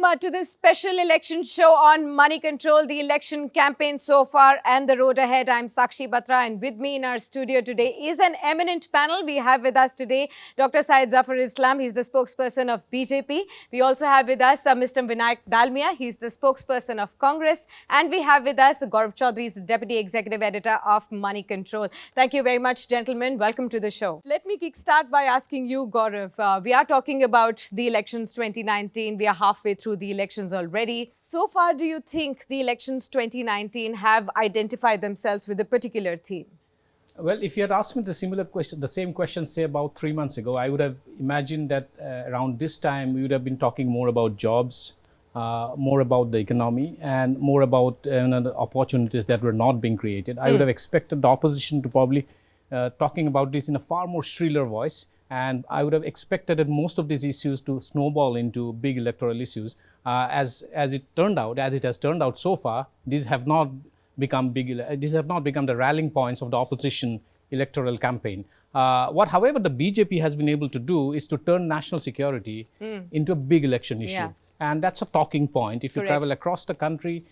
welcome to this special election show on Moneycontrol, the election campaign so far and the road ahead. I'm Sakshi Batra, and with me in our studio today is an eminent panel. We have with us today Dr. Syed Zafar Islam. He's the spokesperson of BJP. We also have with us Mr. Vinayak Dalmia. He's the spokesperson of Congress. And we have with us Gaurav Choudhary, the Deputy Executive Editor of Moneycontrol. Thank you very much, gentlemen. Welcome to the show. Let me kickstart by asking you, Gaurav. We are talking about the elections 2019. We are halfway through the elections already. So far, do you think the elections 2019 have identified themselves with a particular theme? Well, if you had asked me the same question, say about 3 months ago, I would have imagined that around this time we would have been talking more about jobs, more about the economy, and more about the opportunities that were not being created. I would have expected the opposition to probably talking about this in a far more shriller voice. And I would have expected that most of these issues to snowball into big electoral issues. As it has turned out so far, these have not become the rallying points of the opposition electoral campaign. However, the BJP has been able to do is to turn national security into a big election issue. Yeah. And that's a talking point. If you travel across the country,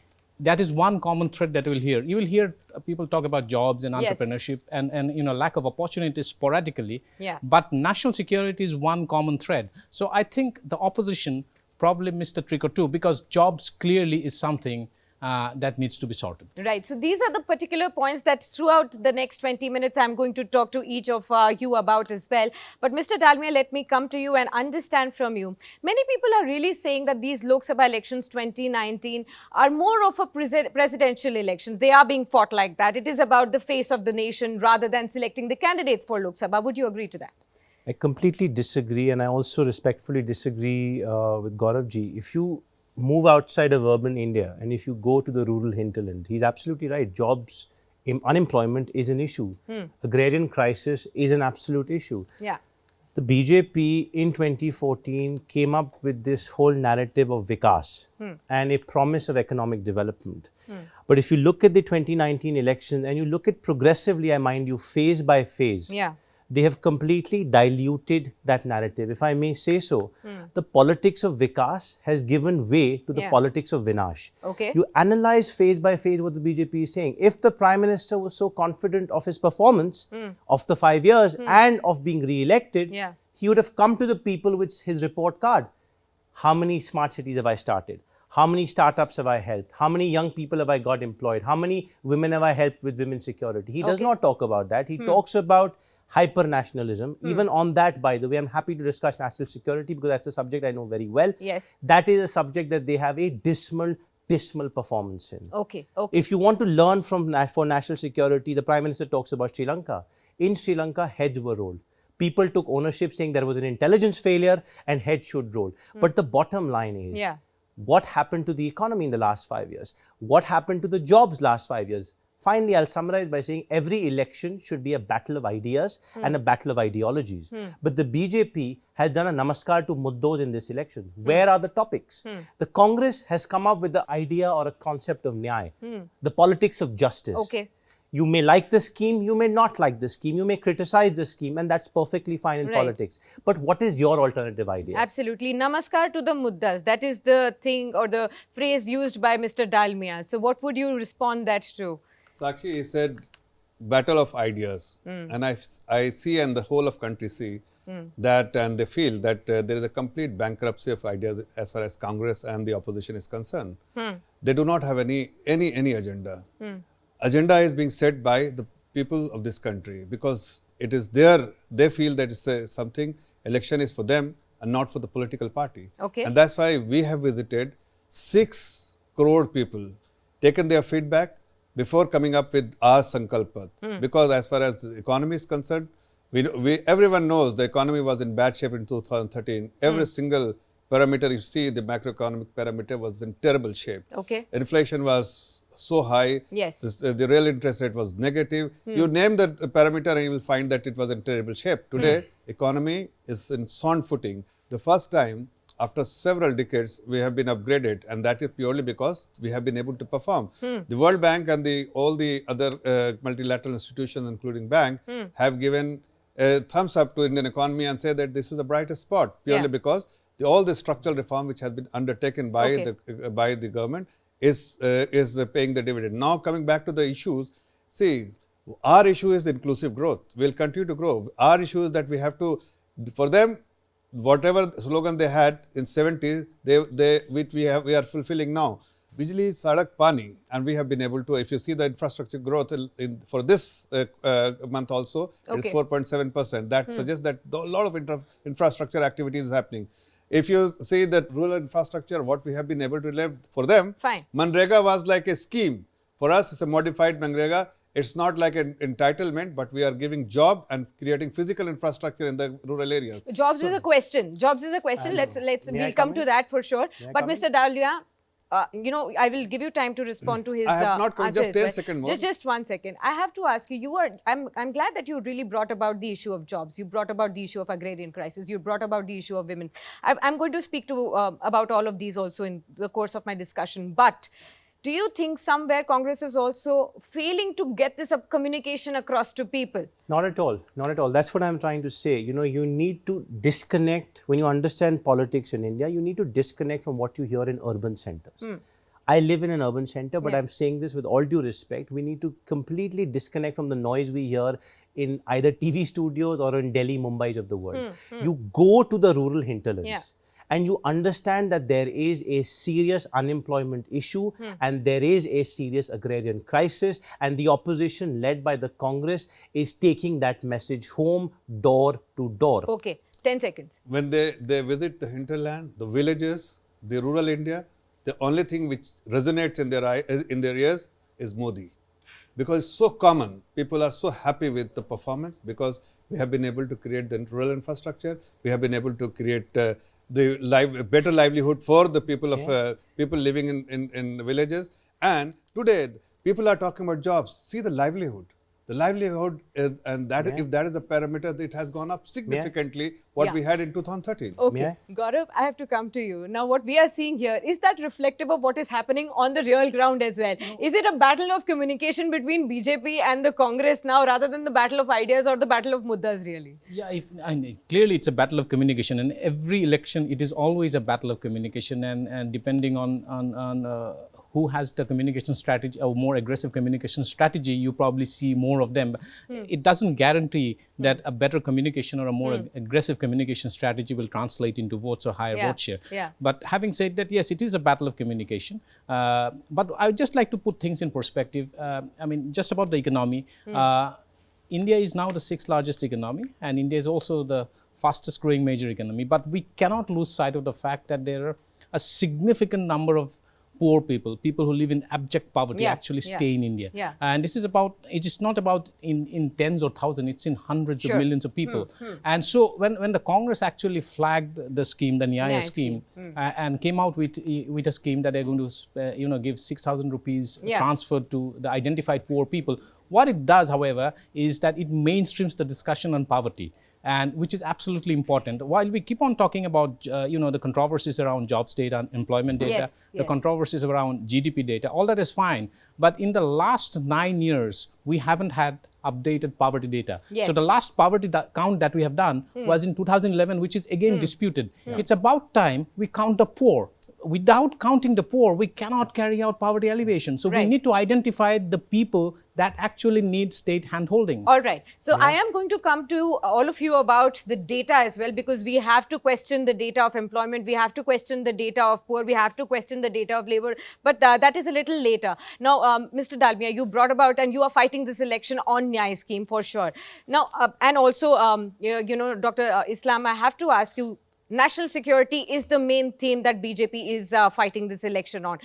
that is one common thread that you will hear. You will hear people talk about jobs and entrepreneurship and lack of opportunities sporadically. Yeah. But national security is one common thread. So I think the opposition probably missed a trick or two, because jobs clearly is something that needs to be sorted. Right. So these are the particular points that throughout the next 20 minutes I'm going to talk to each of you about as well. But Mr. Dalmia, let me come to you and understand from you. Many people are really saying that these Lok Sabha elections 2019 are more of a presidential elections. They are being fought like that. It is about the face of the nation rather than selecting the candidates for Lok Sabha. Would you agree to that? I completely disagree, and I also respectfully disagree with Gaurav ji. If you move outside of urban India and if you go to the rural hinterland, he's absolutely right. Jobs, unemployment is an issue. Agrarian crisis is an absolute issue. Yeah. The BJP in 2014 came up with this whole narrative of Vikas and a promise of economic development. But if you look at the 2019 election and you look at progressively, I mind you, phase by phase, they have completely diluted that narrative. If I may say so, the politics of Vikas has given way to the politics of Vinash. Okay. You analyze phase by phase what the BJP is saying. If the Prime Minister was so confident of his performance of the 5 years and of being re-elected, he would have come to the people with his report card. How many smart cities have I started? How many startups have I helped? How many young people have I got employed? How many women have I helped with women's security? He does not talk about that. He talks about hyper-nationalism. Even on that, by the way, I'm happy to discuss national security because that's a subject I know very well. Yes. That is a subject that they have a dismal performance in. Okay. If you want to learn from for national security, the Prime Minister talks about Sri Lanka. In Sri Lanka, heads were rolled. People took ownership saying there was an intelligence failure and heads should roll. But the bottom line is, what happened to the economy in the last 5 years? What happened to the jobs last 5 years? Finally, I'll summarize by saying every election should be a battle of ideas and a battle of ideologies. But the BJP has done a namaskar to muddos in this election. Where are the topics? The Congress has come up with the idea or a concept of NYAY, the politics of justice. Okay. You may like the scheme, you may not like the scheme, you may criticize the scheme, and that's perfectly fine in politics. But what is your alternative idea? Absolutely. Namaskar to the muddas. That is the thing or the phrase used by Mr. Dalmia. So what would you respond that to? Sakshi, he said battle of ideas, and I see, and the whole of country see that, and they feel that there is a complete bankruptcy of ideas as far as Congress and the opposition is concerned. They do not have any agenda. Agenda is being set by the people of this country because it is they feel that it's something, election is for them and not for the political party. Okay. And that's why we have visited 6 crore people, taken their feedback before coming up with our Sankalpa. Because as far as the economy is concerned, everyone knows the economy was in bad shape in 2013. Every single parameter you see, the macroeconomic parameter was in terrible shape. Okay. Inflation was so high. Yes. The real interest rate was negative. You name the parameter and you will find that it was in terrible shape. Today, economy is in sound footing. The first time after several decades, we have been upgraded, and that is purely because we have been able to perform. The World Bank and all the other multilateral institutions, including bank, have given a thumbs up to Indian economy and say that this is the brightest spot, purely because all the structural reform which has been undertaken by the government is paying the dividend. Now coming back to the issues, see, our issue is inclusive growth. We'll continue to grow. Our issue is that we have to, for them, whatever slogan they had in 70s, which we are fulfilling now. Bijli, Sadak, Pani, and we have been able to, if you see the infrastructure growth for this month also, it is 4.7%. That suggests that a lot of infrastructure activity is happening. If you see that rural infrastructure, what we have been able to live for them, Manrega was like a scheme. For us, it's a modified Manrega. It's not like an entitlement, but we are giving job and creating physical infrastructure in the rural areas. Jobs is a question. Jobs is a question. We'll come to that for sure. But Mr. Dalmia, I will give you time to respond to his I have not come, just 10 seconds more. Just 1 second. I have to ask you, I'm glad that you really brought about the issue of jobs. You brought about the issue of agrarian crisis. You brought about the issue of women. I'm going to speak to about all of these also in the course of my discussion. But do you think somewhere Congress is also failing to get this communication across to people? Not at all. Not at all. That's what I'm trying to say. You need to disconnect. When you understand politics in India, you need to disconnect from what you hear in urban centers. I live in an urban center, but I'm saying this with all due respect. We need to completely disconnect from the noise we hear in either TV studios or in Delhi, Mumbai's of the world. You go to the rural hinterlands. And you understand that there is a serious unemployment issue and there is a serious agrarian crisis, and the opposition led by the Congress is taking that message home, door to door. Okay, 10 seconds. When they visit the hinterland, the villages, the rural India, the only thing which resonates in their ears is Modi. Because it's so common, people are so happy with the performance because we have been able to create the rural infrastructure, we have been able to create better livelihood for the people of people living in villages. And today, people are talking about jobs. See the livelihood. The livelihood, and that if that is a parameter, it has gone up significantly what we had in 2013. Okay, Gaurav, I have to come to you. Now, what we are seeing here, is that reflective of what is happening on the real ground as well? Is it a battle of communication between BJP and the Congress now rather than the battle of ideas or the battle of muddas really? Yeah, clearly it's a battle of communication, and every election it is always a battle of communication, and depending on who has the communication strategy, or more aggressive communication strategy, you probably see more of them. It doesn't guarantee that a better communication or a more aggressive communication strategy will translate into votes or higher vote share. But having said that, yes, it is a battle of communication. But I would just like to put things in perspective. Just about the economy. India is now the 6th largest economy, and India is also the fastest growing major economy. But we cannot lose sight of the fact that there are a significant number of poor people who live in abject poverty actually stay in India. And this is about, it is not about in tens or thousands, it's in hundreds of millions of people. And so when the Congress actually flagged the scheme, the NYAY scheme, and came out with a scheme that they're going to give 6,000 rupees transferred to the identified poor people, what it does, however, is that it mainstreams the discussion on poverty, and which is absolutely important. While we keep on talking about the controversies around jobs data and employment data, the controversies around GDP data, all that is fine. But in the last 9 years, we haven't had updated poverty data. So the last poverty count that we have done was in 2011, which is again disputed. It's about time we count the poor. Without counting the poor, we cannot carry out poverty alleviation. So we need to identify the people that actually need state handholding. All right. So I am going to come to all of you about the data as well, because we have to question the data of employment. We have to question the data of poor. We have to question the data of labor. But that is a little later. Now, Mr. Dalmia, you brought about, and you are fighting this election on NYAY scheme for sure. Now, and also, Dr. Islam, I have to ask you, national security is the main theme that BJP is fighting this election on.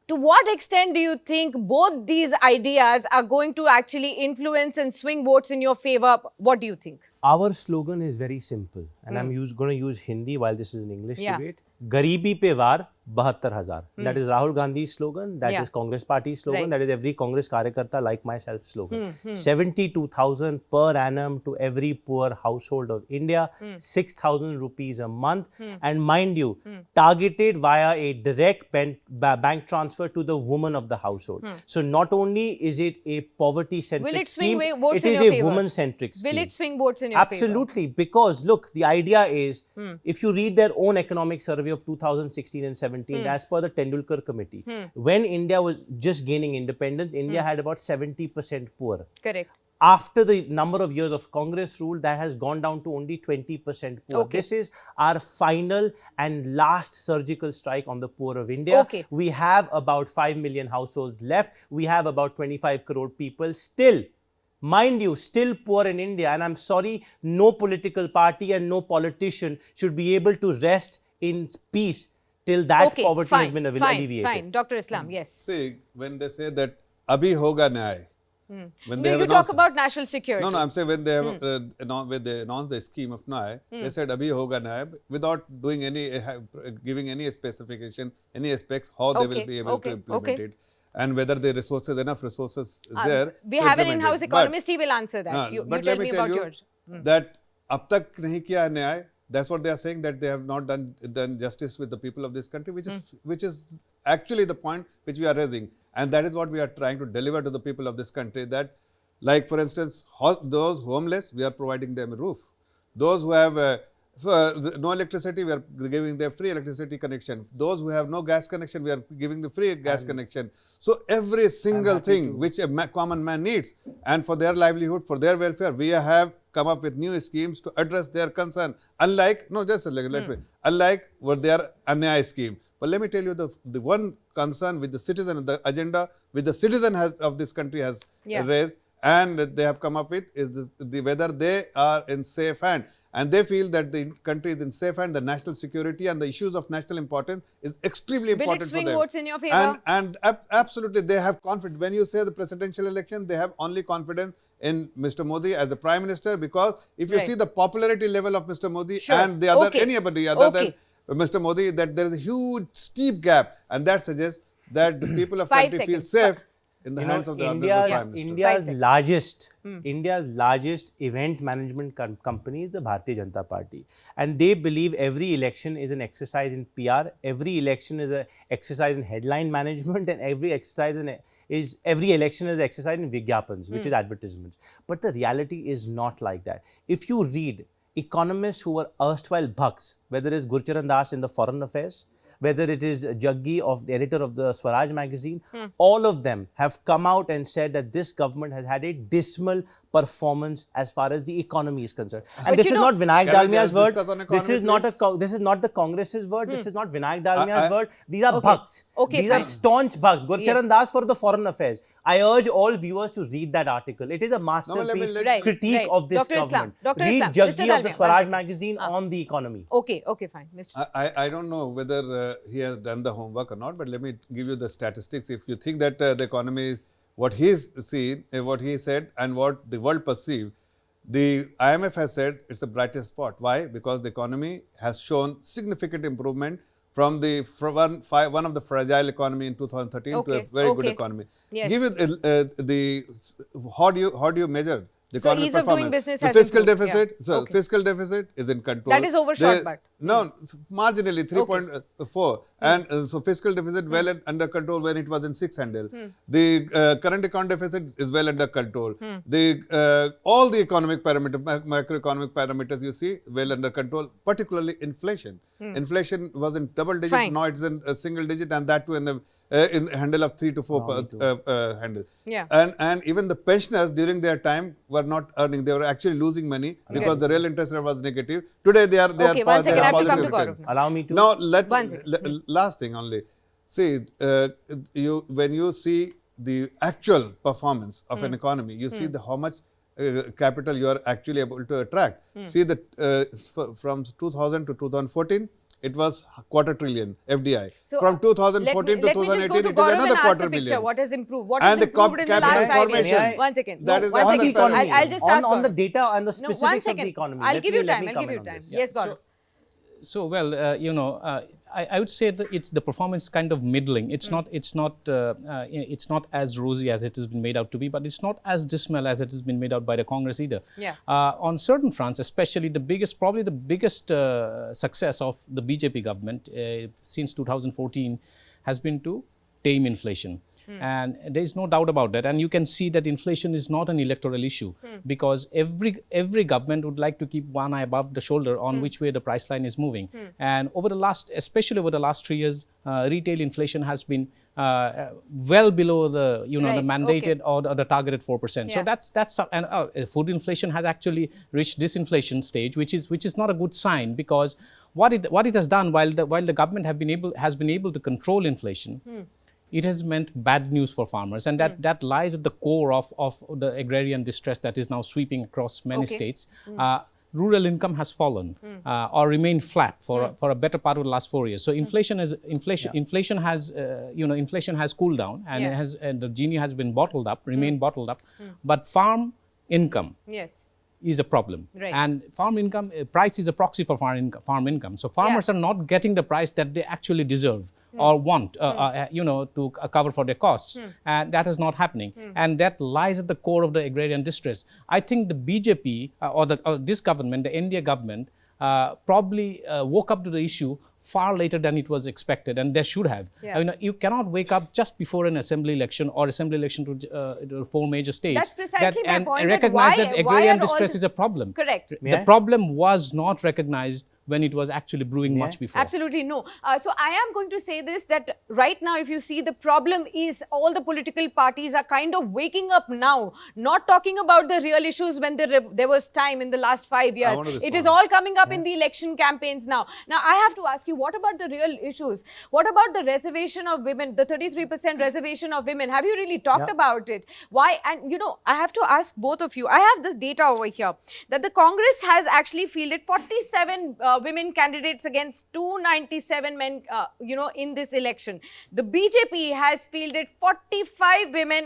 To what extent do you think both these ideas are going to actually influence and swing votes in your favor? What do you think? Our slogan is very simple, and I'm going to use Hindi while this is an English debate. Garibi pe var 72,000. That is Rahul Gandhi's slogan. That is Congress Party's slogan. That is every Congress Karyakarta like myself slogan. 72,000 per annum to every poor household of India. 6,000 rupees a month. And mind you, targeted via a direct bank transfer to the woman of the household. So not only is it a poverty-centric scheme, it is a woman-centric scheme. Will it swing votes in your favor. Absolutely, because look, the idea is, if you read their own economic survey of 2016 and 17, as per the Tendulkar committee, when India was just gaining independence, India had about 70% poor. Correct. After the number of years of Congress rule, that has gone down to only 20% poor. Okay. This is our final and last surgical strike on the poor of India. Okay. We have about 5 million households left. We have about 25 crore people still, mind you, still poor in India. And I'm sorry, no political party and no politician should be able to rest in peace till that poverty has been alleviated. Fine. Dr. Islam, yes. See, when they say that abhi hoga nyay, when they have You talk about national security. No, I'm saying when they have when they announced the scheme of NYAY, they said abhi hoga NYAY without doing any giving any specification, any aspects how they will be able to implement it, and whether the resources, enough resources is there. We have an in-house economist. He will answer that. You tell me about yours. That ab tak nahi kiya NYAY. That's what they are saying, that they have not done justice with the people of this country, which is actually the point which we are raising. And that is what we are trying to deliver to the people of this country, that, like, for instance, those homeless, we are providing them a roof. Those who have no electricity, we are giving them free electricity connection. Those who have no gas connection, we are giving the free gas connection. So every single thing which a common man needs, and for their livelihood, for their welfare, we have come up with new schemes to address their concern. Unlike, no, just let me, unlike what their NYAY scheme. But let me tell you, the one concern with the citizen, the agenda with the citizen of this country has raised, and they have come up with, is whether they are in safe hand. And they feel that the country is in safe hand, the national security and the issues of national importance is extremely important for them. Will it swing votes in your favor? And absolutely, they have confidence. When you say the presidential election, they have only confidence in Mr. Modi as the Prime Minister, because if you see the popularity level of Mr. Modi and the other anybody other than Mr. Modi, that there is a huge steep gap, and that suggests that the people of country feel safe in the hands of the Honorable Prime Minister. India's largest event management company is the Bharatiya Janata Party, and they believe every election is an exercise in PR, every election is an exercise in headline management, and every election is an exercise in Vigyapans, which is advertisements. But the reality is not like that. If you read economists who were erstwhile bucks, whether it's Gurcharan Das in the Foreign Affairs, whether it is Jaggi, the editor of the Swaraj magazine, all of them have come out and said that this government has had a dismal performance as far as the economy is concerned. And this is not Vinayak Dalmia's word. This is not the Congress's word. This is not Vinayak Dalmia's word. These are bucks. These are staunch bucks. Gurcharan Das for the Foreign Affairs. I urge all viewers to read that article. It is a masterpiece critique of this government. Read Jaggi of the Swaraj magazine on the economy. Okay, fine. I don't know whether he has done the homework or not, but let me give you the statistics. If you think that the economy is what he's seen, what he said, and what the world perceived, the IMF has said it's the brightest spot. Why? Because the economy has shown significant improvement from one of the fragile economy in 2013 to a very good economy. Yes. Give it how do you measure the economic ease of doing performance? business The has fiscal improved. deficit, fiscal deficit is in control. That is overshot, but no, marginally 3.4, and so fiscal deficit well under control when it was in 6 handle. The current account deficit is well under control. The all the economic macroeconomic parameters you see well under control, particularly inflation. Inflation was in double digit, now it's in a single digit, and that too in a handle of 3 to 4 handle. And even the pensioners during their time were not earning; they were actually losing money because the real interest rate was negative. Today they are once again, I have to come to Gaurav now. Allow me to. Now last thing only. See, when you see the actual performance of an economy, you see how much capital you are actually able to attract. See that from 2000 to 2014, it was $250 billion FDI. So, from 2014 to 2018, it is another $250 What has improved? What and has improved in the last 5 years? formation. One second. That is one another second. parameter. I'll just ask on the Gaurav. data and the specifics one of second. the economy. I'll Let give me- you let time. me I'll give comment you on time. this. Yes, Gaurav. So well, I would say that it's the performance kind of middling. It's not as rosy as it has been made out to be, but it's not as dismal as it has been made out by the Congress either. Yeah. On certain fronts, especially probably the biggest success of the BJP government since 2014 has been to tame inflation. And there is no doubt about that. And you can see that inflation is not an electoral issue because every government would like to keep one eye above the shoulder on which way the price line is moving. And especially over the last 3 years, retail inflation has been well below the the mandated or the targeted 4%. So and food inflation has actually reached disinflation stage, which is not a good sign, because what it has done while the government has been able to control inflation, it has meant bad news for farmers, and that lies at the core of the agrarian distress that is now sweeping across many states. Rural income has fallen or remained flat for a better part of the last 4 years. So inflation has cooled down, and the genie has been bottled up, remained bottled up. But farm income is a problem, and farm income price is a proxy for farm income. So farmers are not getting the price that they actually deserve or want, to cover for their costs, and that is not happening, and that lies at the core of the agrarian distress. I think the BJP or this government, the NDA government, probably woke up to the issue far later than it was expected, and they should have. You cannot wake up just before an assembly election to 4 major states. That's precisely my point. And recognize that agrarian distress is a problem. Correct. The problem was not recognized when it was actually brewing much before. Absolutely no. So I am going to say this, that right now, if you see, the problem is all the political parties are kind of waking up now, not talking about the real issues when there was time in the last 5 years. It is all coming up in the election campaigns now. Now, I have to ask you, what about the real issues? What about the reservation of women, the 33% reservation of women? Have you really talked about it? Why? And, I have to ask both of you. I have this data over here that the Congress has actually fielded 47 women candidates against 297 men, in this election. The BJP has fielded 45 women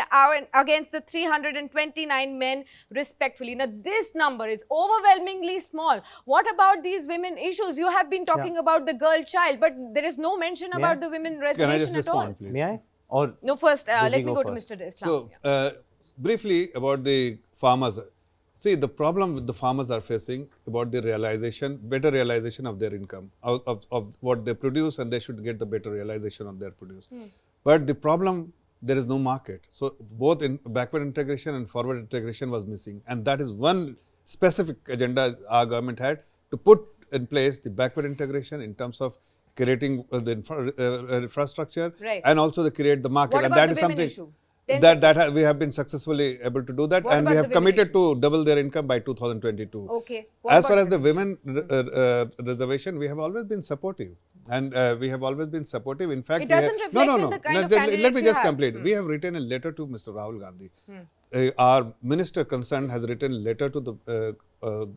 against the 329 men, respectfully. Now, this number is overwhelmingly small. What about these women issues? You have been talking about the girl child, but there is no mention about the women reservation at all. Please? May I? Or no, first, let me go to Mr. Islam. So, briefly about the farmers. See, the problem with the farmers are facing about the better realization of their income, of what they produce, and they should get the better realization of their produce. But the problem, there is no market. So, both in backward integration and forward integration was missing. And that is one specific agenda our government had, to put in place the backward integration in terms of creating the infrastructure and also to create the market. What and about that the is women something issue? we have been successfully able to do that, What and about we the have women committed issue? to double their income by 2022. Okay. As far as the women reservation, we have always been supportive, and we have always been supportive. In fact, it doesn't reflect in the kind of candidates let me just you have. complete. We have written a letter to Mr. Rahul Gandhi. Our minister concerned has written a letter to the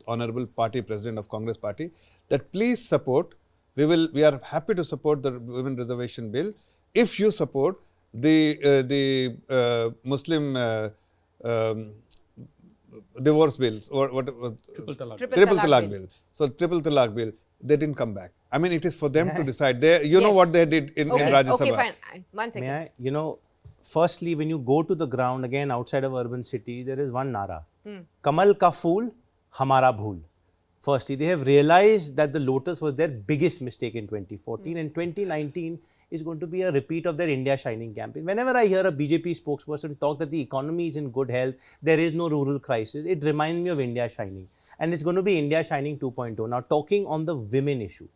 Honorable Party President of Congress Party that please support. We are happy to support the women reservation bill if you support the Muslim divorce bills or what triple talaq bill. So triple talaq bill, they didn't come back. I mean, it is for them to decide. You know what they did in Rajya Sabha. Okay, fine. 1 second. May I? Firstly, when you go to the ground, again, outside of urban city, there is one nara. Kamal ka phool, hamara bhool. Firstly, they have realized that the lotus was their biggest mistake in 2014, and 2019 is going to be a repeat of their India Shining campaign. Whenever I hear a BJP spokesperson talk that the economy is in good health, there is no rural crisis, it reminds me of India Shining. And it's going to be India Shining 2.0. Now, talking on the women issue,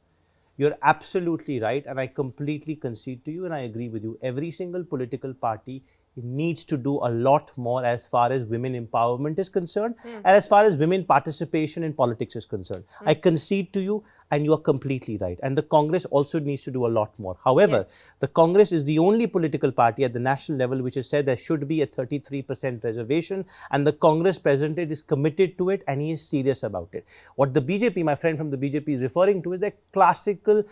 you're absolutely right, and I completely concede to you, and I agree with you. Every single political party needs to do a lot more as far as women empowerment is concerned and as far as women participation in politics is concerned. I concede to you, and you are completely right. And the Congress also needs to do a lot more. However, the Congress is the only political party at the national level which has said there should be a 33% reservation, and the Congress president is committed to it, and he is serious about it. What the BJP, my friend from the BJP, is referring to is the classical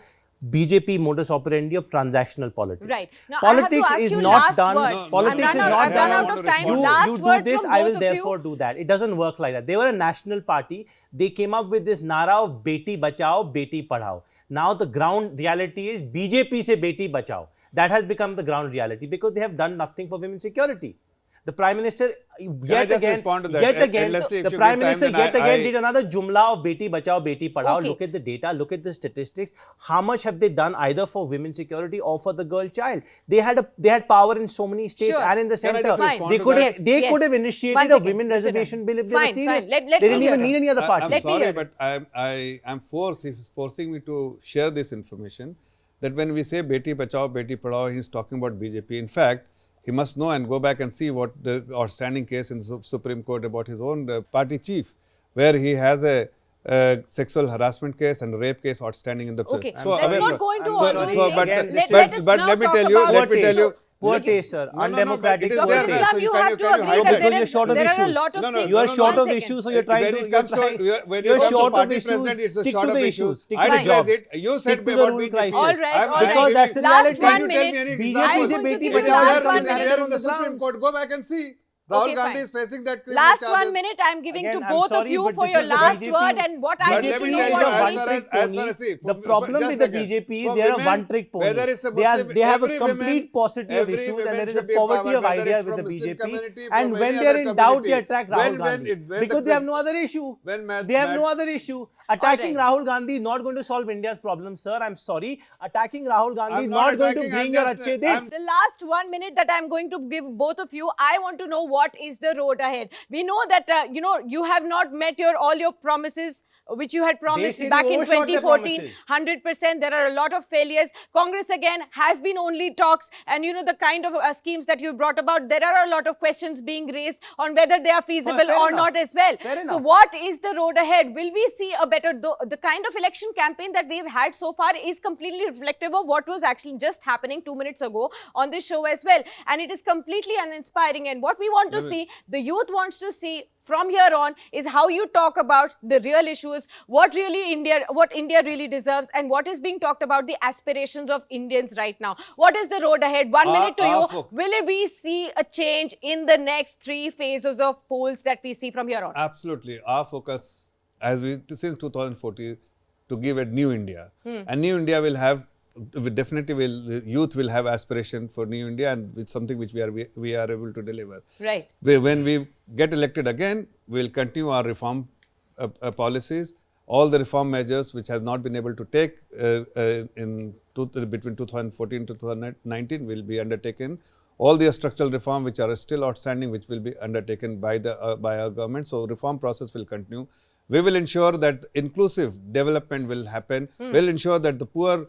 BJP modus operandi of transactional politics. Right. Now, politics I have to ask is you not last done. word. Politics is not I've run done. out of time. You Last do word this, from I both will of therefore you. do that. It doesn't work like that. They were a national party. They came up with this nara of Beti Bachao, Beti Padhao. Now the ground reality is BJP se Beti Bachao. That has become the ground reality because they have done nothing for women's security. The Prime Minister yet just again, respond to that? yet again, Leslie, if the you Prime give time, Minister then yet again did another jumla of Beti Bachao, Beti Padhao. Okay. Look at the data, look at the statistics. How much have they done either for women's security or for the girl child? They had power in so many states Sure. and in the Can I center. just respond They to could that? have, they Yes, could yes. have initiated One a second, women Mr. reservation bill if they were Fine, serious. fine. Let They me didn't hear even it. need any other party. I'm Let me sorry, hear but I'm forced. He's forcing me to share this information. That when we say Beti Bachao, Beti Padhao, he's talking about BJP. In fact, he must know and go back and see what the outstanding case in the Supreme Court about his own party chief, where he has a sexual harassment case and rape case outstanding in the. Okay, So let's away not from- go into I'm all sorry. those So, things. but- Let us but now let me talk tell you, about let me tell you. Poor taste, sir. No, Undemocratic. it is poor there, taste. sir. Islam, So you can have you- to can you agree hide that that? Because there you're short of are a issues. lot of No, no, things. You are no, short One of second. issues, so you're trying When to. it comes to when you You're come short to of party issues. president, it's a Stick short to of the issues. issues. Stick I to the address jobs. it. You Stick said to the about rule BJP. crisis. All right, I'm all right. Because that's the Last reality. Can one you tell me minute. any BJP example? is a I'm going to Beti give you Bachao last is one coming minute. there There on in the the ground. Supreme Court, go back and see. Rahul Okay, Gandhi fine. is facing that criminal Last charges. 1 minute, I'm giving Again, to I'm both of sorry, you but for this your is the last BJP. word and what I But need let to me know tell you, what as is. far one-trick as pony. see, The problem just with the second. BJP is For they are a women, one-trick pony. whether it's a They Muslim, have a every complete women- paucity of every issues and women there is a should be poverty empowered, of whether ideas it's with the from Muslim BJP. community, And from when any they are other in doubt, they community. attack When- Rahul when Gandhi. it- when Because the- they have no other issue. when Matt- They have Matt- no other issue. Attacking All Rahul Gandhi is not going to solve India's problem, sir. I'm sorry. Attacking Rahul Gandhi is I'm not not going to attacking, bring I'm your just- Achhe Din. I'm- The last 1 minute that I'm going to give both of you, I want to know what is the road ahead. We know that, you have not met all your promises which you had promised say they back in overshot their 2014. promises. 100%. There are a lot of failures. Congress again has been only talks, and the kind of schemes that you brought about, there are a lot of questions being raised on whether they are feasible fair or enough. not as well. Fair So enough. what is the road ahead? Will we see a better, the kind of election campaign that we've had so far is completely reflective of what was actually just happening 2 minutes ago on this show as well. And it is completely uninspiring. And what we want to see, the youth wants to see from here on, is how you talk about the real issues, what India really deserves, and what is being talked about, the aspirations of Indians right now. What is the road ahead? 1 minute to you. Will we see a change in the next 3 phases of polls that we see from here on? Absolutely. Our focus, since 2014, to give a new India. And new India will have, youth will have aspiration for new India, and it's something which we are able to deliver. Right. When we get elected again, we'll continue our reform policies. All the reform measures which has not been able to take between 2014 to 2019 will be undertaken. All the structural reform which are still outstanding, which will be undertaken by our government. So reform process will continue. We will ensure that inclusive development will happen. We'll ensure that the poor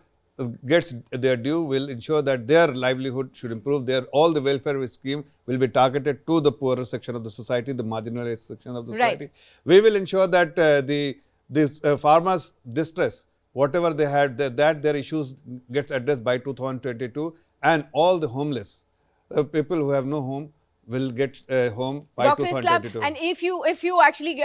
gets their due. Will ensure that their livelihood should improve. All the welfare scheme will be targeted to the poorer section of the society, the marginalized section of the society. We will ensure that the farmers' distress, whatever they had, that their issues gets addressed by 2022, and all the homeless people who have no home will get home by Dr. Islam, 2022. and if you actually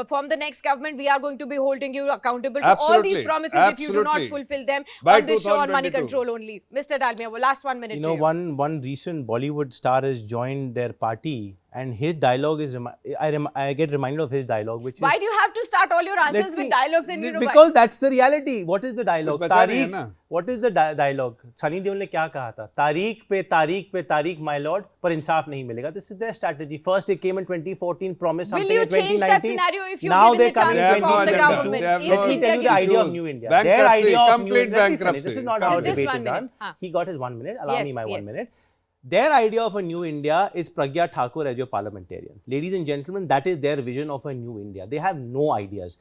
form the next government, we are going to be holding you accountable to all these Absolutely. promises if you do not Absolutely. fulfill them By on this show on Money 2022. Control only. Mr. Dalmia, last 1 minute to you. One recent Bollywood star has joined their party, and his dialogue is, I get reminded of his dialogue, which Why is, do you have to start all your answers Let with me- dialogues and because that's the reality. What is the dialogue? कुछ बचा नहीं है ना? What is the dialogue? Sunny Deol ने क्या कहा था? तारीख पे तारीख, my lord, पर इंसाफ नहीं मिलेगा. This is their strategy. First they came in 2014, promised Will something you in change 2019. that scenario if you're Now given they're the chance coming They to have no form the agenda. government? They have Is no Let me India tell you the getting- idea of issues. New India. Bankruptcy, Their idea of New complete India. Let me finish. bankruptcy. This is not how Just debate 1 is minute. done. Haan. He got his 1 minute. Allow Yes, me my 1 yes. minute. Their idea of a new India is Pragya Thakur as your parliamentarian. Ladies and gentlemen, that is their vision of a new India. They have no ideas.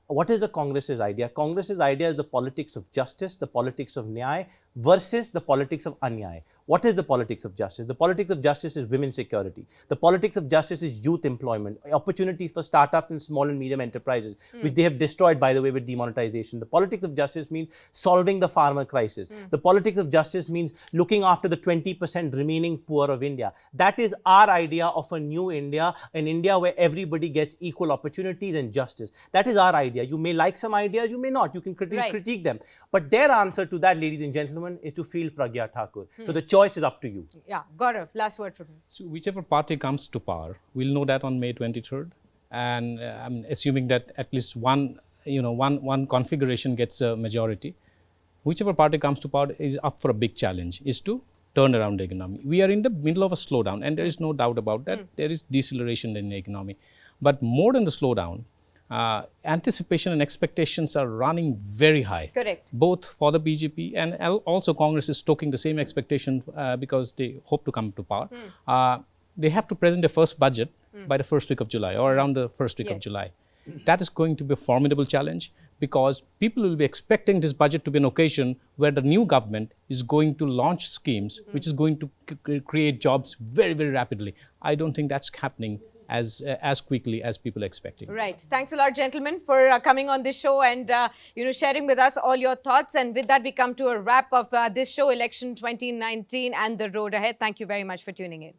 What is the Congress's idea? Congress's idea is the politics of justice, the politics of NYAY versus the politics of ANYAY. What is the politics of justice? The politics of justice is women's security. The politics of justice is youth employment, opportunities for startups and small and medium enterprises, which they have destroyed, by the way, with demonetization. The politics of justice means solving the farmer crisis. The politics of justice means looking after the 20% remaining poor of India. That is our idea of a new India, an India where everybody gets equal opportunities and justice. That is our idea. You may like some ideas, you may not. You can critique them. But their answer to that, ladies and gentlemen, is to field Pragya Thakur. So the choice is up to you. Yeah, Gaurav, last word from you. So whichever party comes to power, we'll know that on May 23rd, and I'm assuming that at least one configuration gets a majority. Whichever party comes to power is up for a big challenge, is to turn around the economy. We are in the middle of a slowdown, and there is no doubt about that. There is deceleration in the economy. But more than the slowdown, anticipation and expectations are running very high. Correct. Both for the BJP and also Congress is stoking the same expectation because they hope to come to power. They have to present their first budget by the first week of July or around the first week of July. That is going to be a formidable challenge because people will be expecting this budget to be an occasion where the new government is going to launch schemes which is going to create jobs very, very rapidly. I don't think that's happening as quickly as people are expecting. Right. Thanks a lot, gentlemen, for coming on this show and sharing with us all your thoughts. And with that, we come to a wrap of this show, Election 2019 and the road ahead. Thank you very much for tuning in.